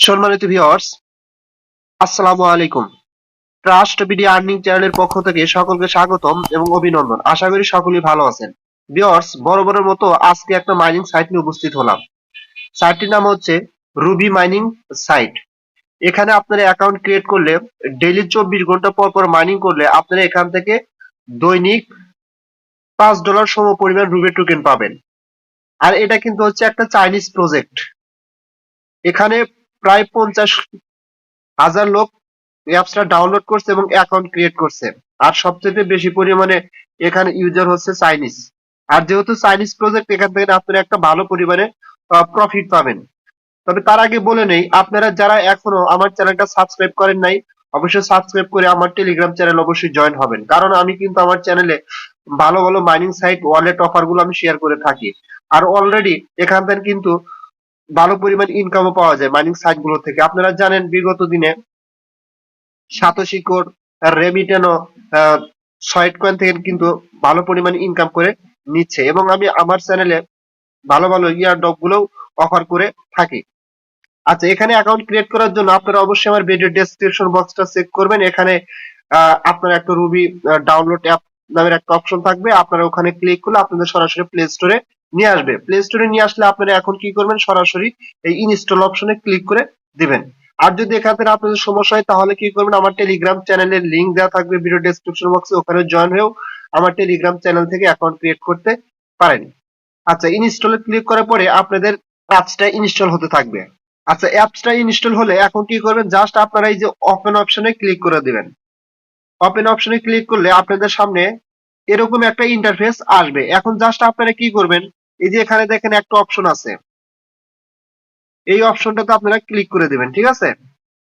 সম্মানিত ভিউয়ার্স, আসসালামু আলাইকুম। ট্রাস্ট বিডি আর্নিং চ্যানেলের পক্ষ থেকে সকলকে স্বাগতম এবং অভিনন্দন। আশা করি সকলেই ভালো আছেন। ভিউয়ার্স, বরাবরের মতো আজকে একটা মাইনিং সাইট নিয়ে উপস্থিত হলাম। সাইটটির নাম হচ্ছে রুবি মাইনিং সাইট। এখানে আপনারা অ্যাকাউন্ট ক্রিয়েট করলে ডেইলি 24 ঘন্টা পর পর মাইনিং করলে আপনারা এখান থেকে দৈনিক $5 সম পরিমাণ রুবি টোকেন পাবেন। আর এটা কিন্তু হচ্ছে একটা চাইনিজ প্রজেক্ট। এখানে প্রায় 50,000 লোক অ্যাপসটা ডাউনলোড করছে এবং অ্যাকাউন্ট ক্রিয়েট করছে। আর সবচেয়ে বেশি পরিমাণে এখানে ইউজার হচ্ছে চাইনিজ। আর যেহেতু চাইনিজ প্রজেক্ট, এখান থেকে আপনারা একটা ভালো পরিমাণে প্রফিট পাবেন। তবে তার আগে বলে নেই, আপনারা যারা এখনো আমার চ্যানেলটা সাবস্ক্রাইব করেন নাই, অবশ্যই সাবস্ক্রাইব করে আমার টেলিগ্রাম চ্যানেল অবশ্যই জয়েন হবেন। কারণ আমি কিন্তু আমার চ্যানেলে ভালো ভালো মাইনিং সাইট ওয়ালেট অফার গুলো আমি শেয়ার করে থাকি। আর অলরেডি এখান থেকে কিন্তু ভালো পরিমাণ ইনকামও পাওয়া যায় মাইনিং সাইট গুলো থেকে। আপনারা জানেন বিগত দিনে সাতোশি কোড, রেমিটেনও সয়েট কয়েন থেকে কিন্তু ভালো পরিমাণ ইনকাম করে নিচ্ছে এবং আমি আমার চ্যানেলে ভালো ভালো ইয়ারড্রপ গুলো অফার করে থাকি। আচ্ছা, এখানে অ্যাকাউন্ট ক্রিয়েট করার জন্য আপনারা অবশ্যই আমার ভিডিও ডেসক্রিপশন বক্সটা চেক করবেন। এখানে আপনারা একটা রুবি ডাউনলোড অ্যাপ নামের একটা অপশন থাকবে। আপনারা ওখানে ক্লিক করলে আপনাদের সরাসরি প্লে স্টোরে নিয়ে আসবে। প্লে স্টোরে নিয়ে আসলে আপনারা এখন কি করবেন, সরাসরি এই ইনস্টল অপশনে ক্লিক করে দিবেন। আর যদি এখান থেকে আপনাদের সমস্যা হয় তাহলে কি করবেন, আমার টেলিগ্রাম চ্যানেলের লিংক দেওয়া থাকবে ভিডিও ডেসক্রিপশন বক্সে, ওখানে জয়েন হয়েও আমার টেলিগ্রাম চ্যানেল থেকে অ্যাকাউন্ট ক্রিয়েট করতে পারেন। আচ্ছা, ইনস্টলে ক্লিক করার পরে আপনাদের অ্যাপসটা ইনস্টল হতে থাকবে। আচ্ছা, অ্যাপসটা ইনস্টল হলে এখন কি করবেন, জাস্ট আপনারা এই যে ওপেন অপশনে ক্লিক করে দিবেন। ওপেন অপশনে ক্লিক করলে আপনাদের সামনে এরকম একটা ইন্টারফেস আসবে। এখন জাস্ট আপনারা কি করবেন, এই যে এখানে দেখেন একটা অপশন আছে, এই অপশনটাতে আপনারা ক্লিক করে দিবেন। ঠিক আছে,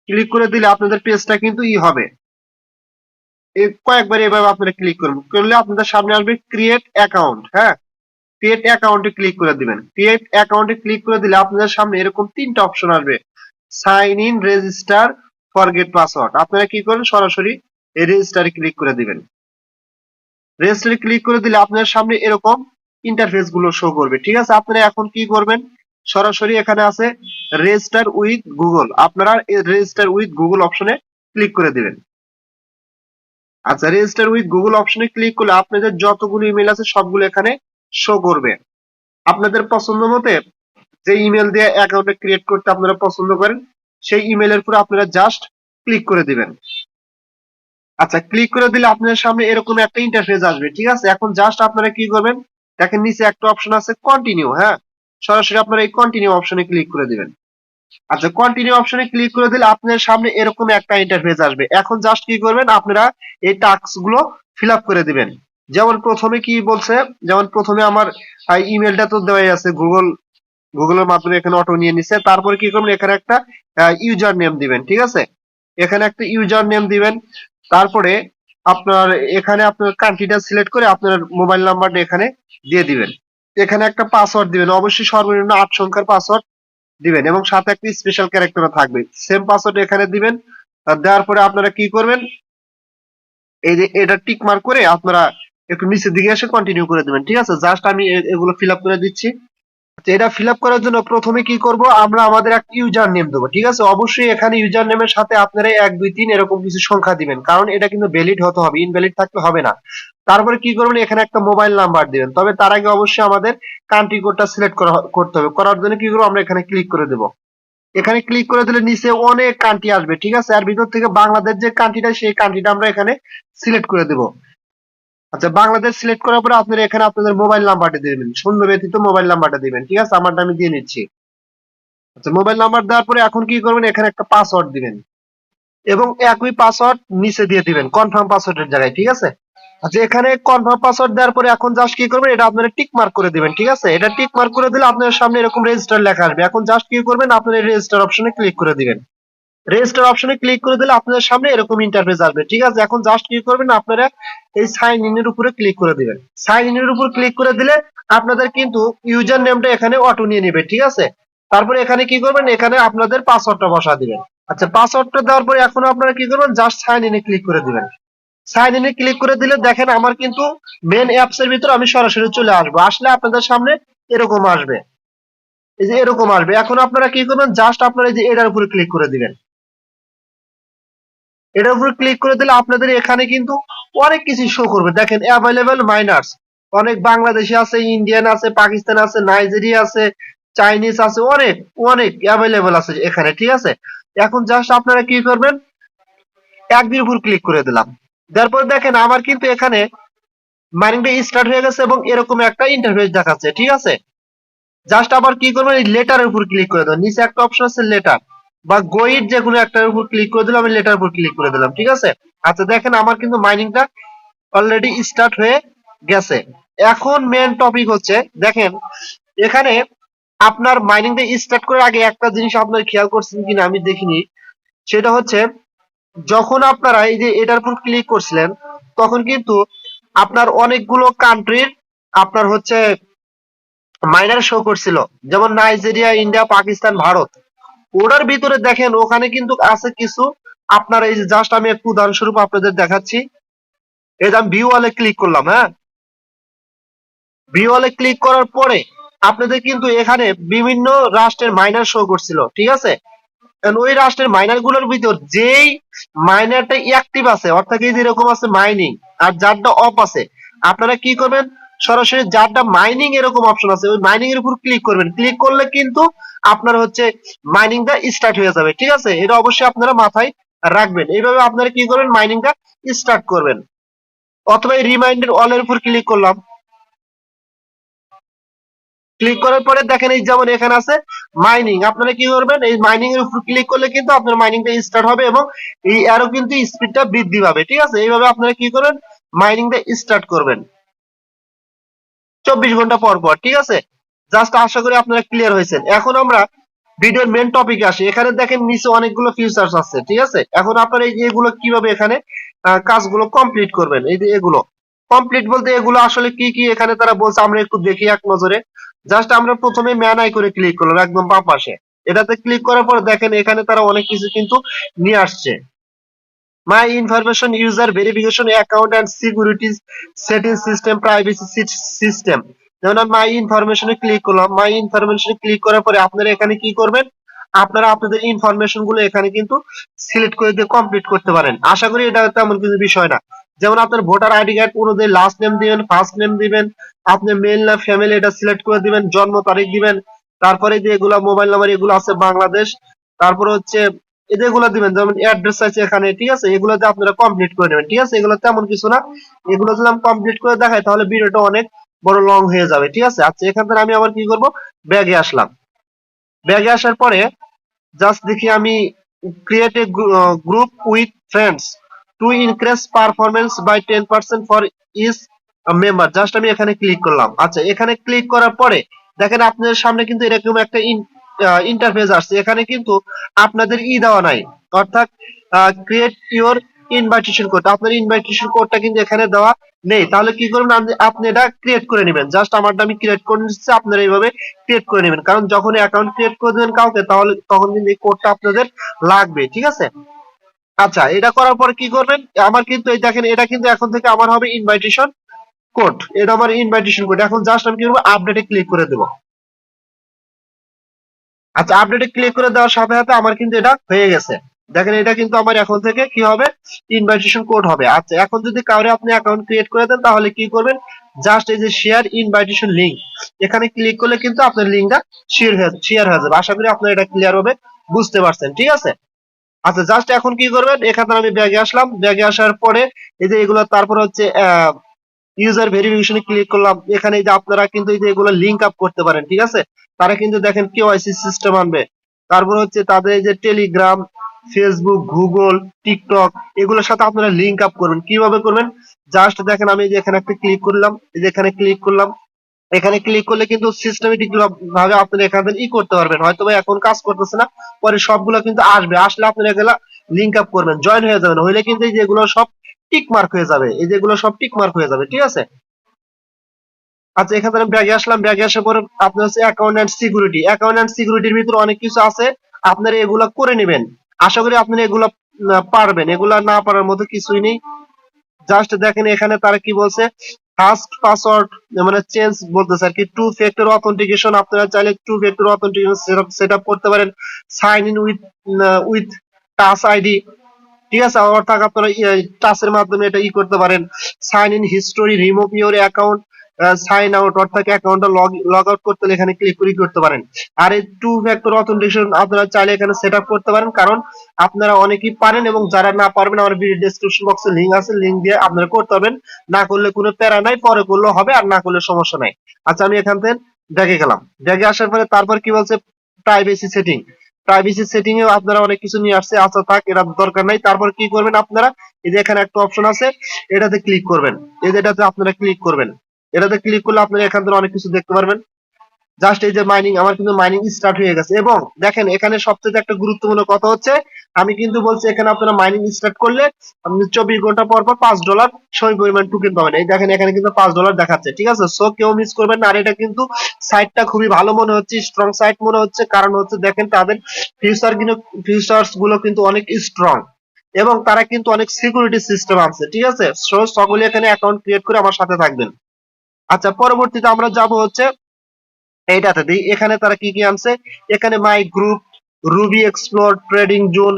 ক্লিক করে দিলে আপনাদের পেজটা কিন্তু হবে। এই কয়েকবার এভাবে আপনারা ক্লিক করবেন, করলে আপনাদের সামনে আসবে ক্রিয়েট অ্যাকাউন্ট। হ্যাঁ, ক্রিয়েট অ্যাকাউন্টে ক্লিক করে দিবেন। ক্রিয়েট অ্যাকাউন্টে ক্লিক করে দিলে আপনাদের সামনে এরকম তিনটা অপশন আসবে, sign in, register, forget password. আপনারা কি করেন, সরাসরি এই রেজিস্টারে ক্লিক করে দিবেন। রেজিস্টারে ক্লিক করে দিলে আপনার সামনে এরকম ইন্টারফেস গুলো শো করবে। ঠিক আছে, আপনারা এখন কি করবেন, সরাসরি এখানে আছে রেজিস্টার উইথ গুগল, আপনারা রেজিস্টার উইথ গুগল অপশনে ক্লিক করে দিবেন। আচ্ছা, রেজিস্টার উইথ গুগল অপশনে ক্লিক করলে আপনাদের যতগুলো ইমেল আছে সবগুলো এখানে শো করবে। আপনাদের পছন্দ মতে যে ইমেল দিয়ে অ্যাকাউন্টে ক্রিয়েট করতে আপনারা পছন্দ করেন, সেই ইমেলের উপর আপনারা জাস্ট ক্লিক করে দিবেন। আচ্ছা, ক্লিক করে দিলে আপনার সামনে এরকম একটা ইন্টারফেস আসবে। ঠিক আছে, এখন জাস্ট আপনারা কি করবেন, দেখেন নিচে একটা অপশন আছে কন্টিনিউ। হ্যাঁ, সরাসরি আপনারা এই কন্টিনিউ অপশনে ক্লিক করে দিবেন। আচ্ছা, কন্টিনিউ অপশনে ক্লিক করে দিলে আপনার সামনে এরকম একটা ইন্টারফেস আসবে। এখন জাস্ট কি করবেন, আপনারা এই টাস্ক গুলো ফিল আপ করে দিবেন। যেমন প্রথমে কি বলছে, যেমন প্রথমে আমার ইমেলটা তো দেওয়াই আছে, গুগলের মাধ্যমে এখানে অটো নিয়ে নিছে। তারপরে কি করবেন, এখানে একটা ইউজার নেম দিবেন। ঠিক আছে, এখানে একটা ইউজার নেম দিবেন। তারপরে আপনার এখানে আপনার কান্ট্রিটা সিলেক্ট করে আপনার মোবাইল নাম্বারটা এখানে দিয়ে দিবেন। এখানে একটা পাসওয়ার্ড দিবেন, অবশ্যই সর্বনিম্ন 8 সংখ্যার পাসওয়ার্ড দিবেন এবং সাথে একটা স্পেশাল ক্যারেক্টারও থাকবে। সেম পাসওয়ার্ড এখানে দিবেন। আর দেওয়ার পরে আপনারা কি করবেন, এই যে এটা টিক মার্ক করে আপনারা একটু নিচের দিকে এসে কন্টিনিউ করে দিবেন। ঠিক আছে, জাস্ট আমি এগুলো ফিল আপ করে দিচ্ছি। আচ্ছা, এটা ফিল আপ করার জন্য প্রথমে কি করব, আমরা আমাদের একটা ইউজার নেম দেবো। ঠিক আছে, অবশ্যই এখানে ইউজার নেমের সাথে আপনারা 1 2 3 এরকম কিছু সংখ্যা দিবেন, কারণ এটা কিন্তু ভ্যালিড হতে হবে, ইনভ্যালিড থাকলে হবে না। তারপরে কি করবেন, এখানে একটা মোবাইল নাম্বার দিবেন। তবে তার আগে অবশ্যই আমাদের কান্ট্রি কোডটা সিলেক্ট করতে হবে। করার জন্য কি করব, আমরা এখানে ক্লিক করে দেব। এখানে ক্লিক করে দিলে নিচে অনেক কান্ট্রি আসবে। ঠিক আছে, আর ভিতর থেকে বাংলাদেশ যে কান্ট্রিটা, সেই কান্ট্রিটা আমরা এখানে সিলেক্ট করে দেব। আচ্ছা, বাংলাদেশ সিলেক্ট করার পরে আপনারা এখানে আপনাদের মোবাইল নাম্বারটা দিবেন, শূন্য ব্যতীত মোবাইল নাম্বারটা দিবেন। ঠিক আছে, আমারটা আমি দিয়ে নিচ্ছি। আচ্ছা, মোবাইল নাম্বার দেওয়ার পরে এখন কি করবেন, এখানে একটা পাসওয়ার্ড দিবেন এবং একই পাসওয়ার্ড নিচে দিয়ে দিবেন কনফার্ম পাসওয়ার্ডের জায়গায়। ঠিক আছে, আচ্ছা, এখানে কনফার্ম পাসওয়ার্ড দেওয়ার পরে এখন জাস্ট কি করবেন, এটা আপনারা টিক মার্ক করে দিবেন। ঠিক আছে, এটা টিক মার্ক করে দিলে আপনার সামনে এরকম রেজিস্টার লেখা আসবে। এখন জাস্ট কি করবেন, আপনারা রেজিস্টার অপশনে ক্লিক করে দিবেন। রেজিস্টার অপশনে ক্লিক করে দিলে আপনাদের সামনে এরকম ইন্টারফেস আসবে। ঠিক আছে, এখন জাস্ট কি করবেন, আপনারা এই সাইন ইন এর উপরে ক্লিক করে দিবেন। সাইন ইন এর উপর ক্লিক করে দিলে আপনাদের কিন্তু ইউজার নেমটা এখানে অটো নিয়ে নেবে। ঠিক আছে, তারপরে এখানে কি করবেন, এখানে আপনাদের পাসওয়ার্ডটা বসা দিবেন। আচ্ছা, পাসওয়ার্ডটা দেওয়ার পরে এখন আপনারা কি করবেন, জাস্ট সাইন ইনে ক্লিক করে দিবেন। সাইন ইনে ক্লিক করে দিলে দেখেন আমার কিন্তু মেন অ্যাপস এর ভিতর আমি সরাসরি চলে আসবো। আসলে আপনাদের সামনে এরকম আসবে। এই যে এরকম আসবে। এখন আপনারা কি করবেন, জাস্ট আপনারা এই যে এটার উপরে ক্লিক করে দিবেন। এটার উপর ক্লিক করে দিলে আপনাদের এখানে কিন্তু অনেক কিছু শো করবে। দেখেন অ্যাভেলেবল মাইনার্স, অনেক বাংলাদেশি আছে, ইন্ডিয়ান আছে, পাকিস্তান আছে, নাইজেরিয়া আছে, চাইনিজ আছে, অনেক অনেক অ্যাভেলেবল আছে এখানে, ঠিক আছে। এখন জাস্ট আপনারা কি করবেন, একদিনের উপর ক্লিক করে দিলাম। তারপর দেখেন আমার কিন্তু এখানে মাইনিংটা স্টার্ট হয়ে গেছে এবং এরকম একটা ইন্টারফেস দেখাচ্ছে, ঠিক আছে। জাস্ট আবার কি করবেন, এই লেটারের উপর ক্লিক করে দেবেন। নিচে একটা অপশন আছে লেটার বা গোইড, যে কোনো একটার উপর ক্লিক করে দিলাম, আমি লেটার উপর ক্লিক করে দিলাম, ঠিক আছে। আচ্ছা দেখেন আমার কিন্তু মাইনিংটা অলরেডি স্টার্ট হয়ে গেছে। এখন মেন টপিক হচ্ছে, দেখেন এখানে আপনার মাইনিংটা স্টার্ট করার আগে একটা জিনিস আপনার খেয়াল করছেন কিনা আমি দেখিনি, সেটা হচ্ছে যখন আপনারা এই যে এটার উপর ক্লিক করছিলেন তখন কিন্তু আপনার অনেকগুলো কান্ট্রির আপনার হচ্ছে মাইনার শো করছিল, যেমন নাইজেরিয়া, ইন্ডিয়া, পাকিস্তান, ভারত। ওটার ভিতরে দেখেন ওখানে কিন্তু আছে কিছু আপনার, এই যে জাস্ট আমি একটু উদাহরণস্বরূপ আপনাদের দেখাচ্ছি। এই যে আমি ভিউ ওয়ালে ক্লিক করলাম, হ্যাঁ, ভিউ ওয়ালে ক্লিক করার পরে আপনাদের কিন্তু এখানে বিভিন্ন রাষ্ট্রের মাইনার শো করছিল, ঠিক আছে। ওই রাষ্ট্রের মাইনার গুলোর ভিতর যেই মাইনারটা অ্যাক্টিভ আছে, অর্থাৎ এই যেরকম আছে মাইনিং আর যারটা অফ আছে, আপনারা কি করবেন, সরাসরি যারটা মাইনিং এরকম অপশন আছে ওই মাইনিং এর উপর ক্লিক করবেন। ক্লিক করলে কিন্তু আপনার হচ্ছে মাইনিংটা স্টার্ট হয়ে যাবে, ঠিক আছে। এটা অবশ্যই আপনারা মাথায় রাখবেন। এইভাবে আপনারা কি করবেন, মাইনিংটা স্টার্ট করবেন। অথবা এই রিমাইন্ডার অল এর উপর ক্লিক করলাম। ক্লিক করার পরে দেখেন এই যেমন এখানে আছে মাইনিং, আপনারা কি করবেন, এই মাইনিং এর উপর ক্লিক করলে কিন্তু আপনার মাইনিংটা স্টার্ট হবে এবং এই আরো কিন্তু স্পিডটা বৃদ্ধি পাবে, ঠিক আছে। এইভাবে আপনারা কি করবেন, মাইনিংটা স্টার্ট করবেন 24 ঘন্টা পর পর, ঠিক আছে। জাস্ট আশা করি আপনারা ক্লিয়ার হয়েছেন। এখন আমরা ভিডিওর মেন টপিকে আসি। এখানে দেখেন নিচে অনেকগুলো ফিচার্স আছে, ঠিক আছে। এখন আপনারা এই যে এগুলো কিভাবে এখানে কাজগুলো কমপ্লিট করবেন, এই যে এগুলো কমপ্লিট বলতে এগুলো আসলে কি কি এখানে তারা বলছে, আমরা একটু দেখি এক নজরে। জাস্ট আমরা প্রথমে ম্যান আই করে ক্লিক করলাম একদম বাম পাশে। এটাতে ক্লিক করার পর দেখেন এখানে তারা অনেক কিছু কিন্তু নিয়ে আসছে। My information, user verification, account and security setting system, privacy system. যেমন আমি মাই ইনফরমেশনে ক্লিক করলাম। মাই ইনফরমেশনে ক্লিক করার পরে আপনারা এখানে কি করবেন, আপনারা আপনাদের ইনফরমেশন গুলো এখানে কিন্তু সিলেক্ট করে দিয়ে কমপ্লিট করতে পারেন। আশা করি এটা তেমন কিছু বিষয় না। যেমন আপনার ভোটার আইডি কার্ড অনুযায়ী লাস্ট নেম দিবেন, ফার্স্ট নেম দিবেন, আপনি মেল না ফ্যামিলি এটা সিলেক্ট করে দিবেন, জন্ম তারিখ দিবেন, তারপরে যে এগুলা মোবাইল নাম্বার এগুলো আছে বাংলাদেশ, তারপরে হচ্ছে এগুলো দিবেন, যেমন অ্যাড্রেস আছে এখানে, ঠিক আছে। এগুলোতে আপনারা কমপ্লিট করে নেবেন, ঠিক আছে। এগুলো তেমন কিছু না, এগুলো যদি আমি কমপ্লিট করে দেখাই তাহলে ভিডিওটা অনেক বড় লং হয়ে যাবে, ঠিক আছে। আচ্ছা এখান থেকে আমি আবার কি করব, ব্যাগে আসলাম। ব্যাগে আসার পরে জাস্ট দেখি আমি create a group with friends to increase performance by 10% for each member, just আমি এখানে ক্লিক করলাম। আচ্ছা এখানে ক্লিক করার পরে দেখেন আপনাদের সামনে কিন্তু এরকম একটা ইন্টারফেস আসছে। এখানে কিন্তু আপনাদের দেওয়া নাই, অর্থাৎ ক্রিয়েট ইউর ইনভাইটেশন কোড, আপনার ইনভাইটেশন কোডটা কিন্তু এখানে দেওয়া নেই। তাহলে কি করবেন, আপনি এটা ক্রিয়েট করে নেবেন। জাস্ট আমারটা আমি ক্রিয়েট করে নিচ্ছি, আপনারা এইভাবে ক্রিয়েট করে নেবেন। কারণ যখন অ্যাকাউন্ট ক্রিয়েট করে দেবেন কাউকে, তাহলে তখন কিন্তু এই কোডটা আপনাদের লাগবে, ঠিক আছে। আচ্ছা এটা করার পরে কি করবেন, আমার কিন্তু এই দেখেন এটা কিন্তু এখন থেকে আমার হবে ইনভাইটেশন কোড, এটা আমার ইনভাইটেশন কোড। এখন জাস্ট আমি কি করবো, আপডেটে ক্লিক করে দেবো। আচ্ছা আপডেটে ক্লিক করে দেওয়ার সাথে সাথে আমার কিন্তু এটা হয়ে গেছে। দেখেন এটা কিন্তু আমার এখন থেকে কি হবে, ইনভাইটেশন কোড হবে। আচ্ছা এখন যদি কাউরে আপনি অ্যাকাউন্ট ক্রিয়েট করে দেন তাহলে কি করবেন, জাস্ট এই যে শেয়ার ইনভাইটেশন লিংক, এখানে ক্লিক করলে কিন্তু আপনার লিংকটা শেয়ার হয়ে যাবে। আশা করি আপনারা এটা ক্লিয়ার হবে বুঝতে পারছেন, ঠিক আছে। আচ্ছা জাস্ট এখন কি করবেন, এখানে আমি ব্যাগে আসলাম। ব্যাগে আসার পরে এই যে এগুলো, তারপর হচ্ছে ইউজার ভেরিফিকেশনে ক্লিক করলাম। এখানে এই যে আপনারা কিন্তু এই যে এগুলো লিংক আপ করতে পারেন, ঠিক আছে। তারা কিন্তু দেখেন কেওয়াইসি সিস্টেম আনবে। তারপর হচ্ছে তাদের এই যে টেলিগ্রাম, ফেসবুক, গুগল, টিকটক এগুলোর সাথে আপনারা লিংক আপ করবেন। কিভাবে করবেন, জাস্ট দেখেন আমি যে এখানে একটা ক্লিক করলাম, এই যে এখানে ক্লিক করলাম। এখানে ক্লিক করলে কিন্তু সিস্টেমেটিক ভাবে আপনারা এখানে করতে পারবেন। হয়তো বা এখন কাজ করতেছে না, পরে সবগুলো কিন্তু আসবে। আসলে আপনারা এগুলা লিংক আপ করবেন, জয়েন হয়ে যাবেন। হইলে কিন্তু এই যেগুলো সব টিক মার্ক হয়ে যাবে, এই যেগুলো সব টিক মার্ক হয়ে যাবে, ঠিক আছে। আচ্ছা এখানে আমি ব্যাগে আসলাম। ব্যাগে আসার পর আপনার হচ্ছে account and security. Account and সিকিউরিটির ভিতরে অনেক কিছু আছে, আপনারা এগুলা করে নেবেন। আশা করি আপনারা এগুলা পারবেন, এগুলা না পারার মতো কিছুই নেই। জাস্ট দেখেন এখানে তারা কি বলছে, ফাস্ট পাসওয়ার্ড মানে চেঞ্জ বলতেছে আর কি। টু ফ্যাক্টর অথেন্টিকেশন, আপনারা চাইলে two factor authentication set up করতে পারেন। Sign in with touch ID, ঠিক আছে, অর্থাৎ আপনারা টাচের মাধ্যমে এটা করতে পারেন। Sign in history, remove your account, sign out, অর্থাৎ অ্যাকাউন্টটা লগ আউট করতে হলে এখানে ক্লিক করে করতে পারেন। আর এই টু ফ্যাক্টর অথেন্টিকেশন আপনারা চাইলে এখানে সেট আপ করতে পারেন, কারণ আপনারা অনেকেই পারেন এবং যারা না পারবেন আমার ভিডিও ডেসক্রিপশন বক্সে লিংক আছে, লিংক দিয়ে আপনারা করতে পারবেন। না করলে কোনো প্যারা নাই, পরে করলেও হবে, আর না করলে সমস্যা নাই। আচ্ছা, আমি এখান থেকে দেখে গেলাম, দেখে আসার পরে তারপর কি বলছে, প্রাইভেসি সেটিং। প্রাইভেসি সেটিং এ আপনারা অনেক কিছু নিয়ে আসছে, আচ্ছা থাক, এটা দরকার নাই। তারপর কি করবেন আপনারা, এই যে এখানে একটা অপশন আছে, এটাতে ক্লিক করবেন। এই যে এটাতে আপনারা ক্লিক করবেন, এটাতে ক্লিক করলে আপনারা এখান থেকে অনেক কিছু দেখতে পারবেন। জাস্ট এই যে মাইনিং, আমার কিন্তু মাইনিং স্টার্ট হয়ে গেছে। এবং দেখেন এখানে সবচেয়ে একটা গুরুত্বপূর্ণ কথা হচ্ছে, আমি কিন্তু বলছি এখানে আপনারা মাইনিং স্টার্ট করলে আপনি 24 ঘন্টা পর পর $5 সই পরিমাণ টোকেন পাবেন। এই দেখেন এখানে কিন্তু $5 দেখাচ্ছে, ঠিক আছে। সো কেউ মিস করবেন না। আর এটা কিন্তু সাইটটা খুবই ভালো মনে হচ্ছে, স্ট্রং সাইট মনে হচ্ছে, কারণ হচ্ছে দেখেন তাদের ফিউচার্স গুলো কিন্তু অনেক স্ট্রং, এবং তারা কিন্তু অনেক সিকিউরিটি সিস্টেম আছে, ঠিক আছে। সো সকলে এখানে অ্যাকাউন্ট ক্রিয়েট করে আমার সাথে থাকবেন। আচ্ছা, পরবর্তীতে আমরা যাব হচ্ছে এইটাতে দিই। এখানে তারা কি কি আনছে, এখানে মাই group, Ruby explore, trading zone,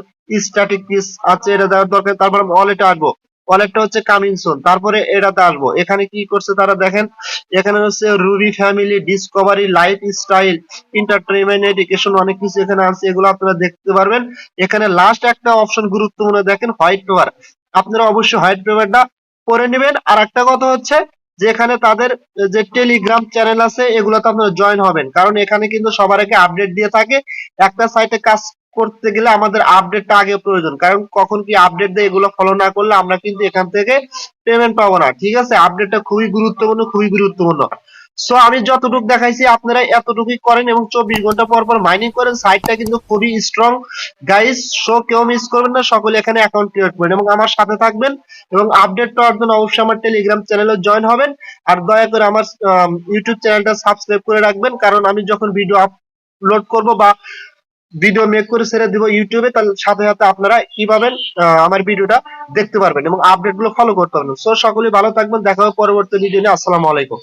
static piece আছে, এটা দেওয়ার দরকার। তারপর ওয়ালেটে আসবো, ওয়ালেটটা হচ্ছে কামিং সুন। তারপরে এটাতে আসবো, এখানে কি করছে তারা দেখেন, এখানে হচ্ছে Ruby family, Discovery, life style, entertainment, education, অনেক কিছু এখানে আছে, এগুলো আপনারা দেখতে পারবেন। এখানে লাস্ট একটা অপশন গুরুত্বপূর্ণ, দেখেন হোয়াইট পেপার। আপনারা অবশ্যই হোয়াইট পেপারটা পড়ে নেবেন। আর একটা কথা হচ্ছে যে এখানে তাদের যে টেলিগ্রাম চ্যানেল আছে, এগুলোতে আপনারা জয়েন হবেন, কারণ এখানে কিন্তু সবার আগে আপডেট দিয়ে থাকে। একটা সাইটে কাজ করতে গেলে আমাদের আপডেটটা আগে প্রয়োজন, কারণ কখন কি আপডেট দেয় এগুলো ফলো না করলে আমরা কিন্তু এখান থেকে পেমেন্ট পাবো না, ঠিক আছে। আপডেটটা খুবই গুরুত্বপূর্ণ, খুবই গুরুত্বপূর্ণ। সো আমি যতটুকু দেখাইছি আপনারা এতটুকুই করেন এবং 24 ঘন্টা পর পর মাইনিং করেন। সাইটটা কিন্তু খুবই স্ট্রং গাইস। সো কেউ মিস করবেন না, সকলে এখানে অ্যাকাউন্ট ক্রিয়েট করবেন এবং আমার সাথে থাকবেন। এবং আপডেট পাওয়ার জন্য অবশ্যই আমার টেলিগ্রাম চ্যানেলে জয়েন হবেন। আর দয়া করে আমার ইউটিউব চ্যানেলটা সাবস্ক্রাইব করে রাখবেন, কারণ আমি যখন ভিডিও আপলোড করব বা ভিডিও মেক করে ছেড়ে দিব ইউটিউবে, তার সাথে সাথে আপনারা কি পাবেন, আমার ভিডিওটা দেখতে পারবেন এবং আপডেট গুলো ফলো করতে পারবেন। সো সকলেই ভালো থাকবেন, দেখা হবে পরবর্তী ভিডিও নিয়ে। আসসালামু আলাইকুম।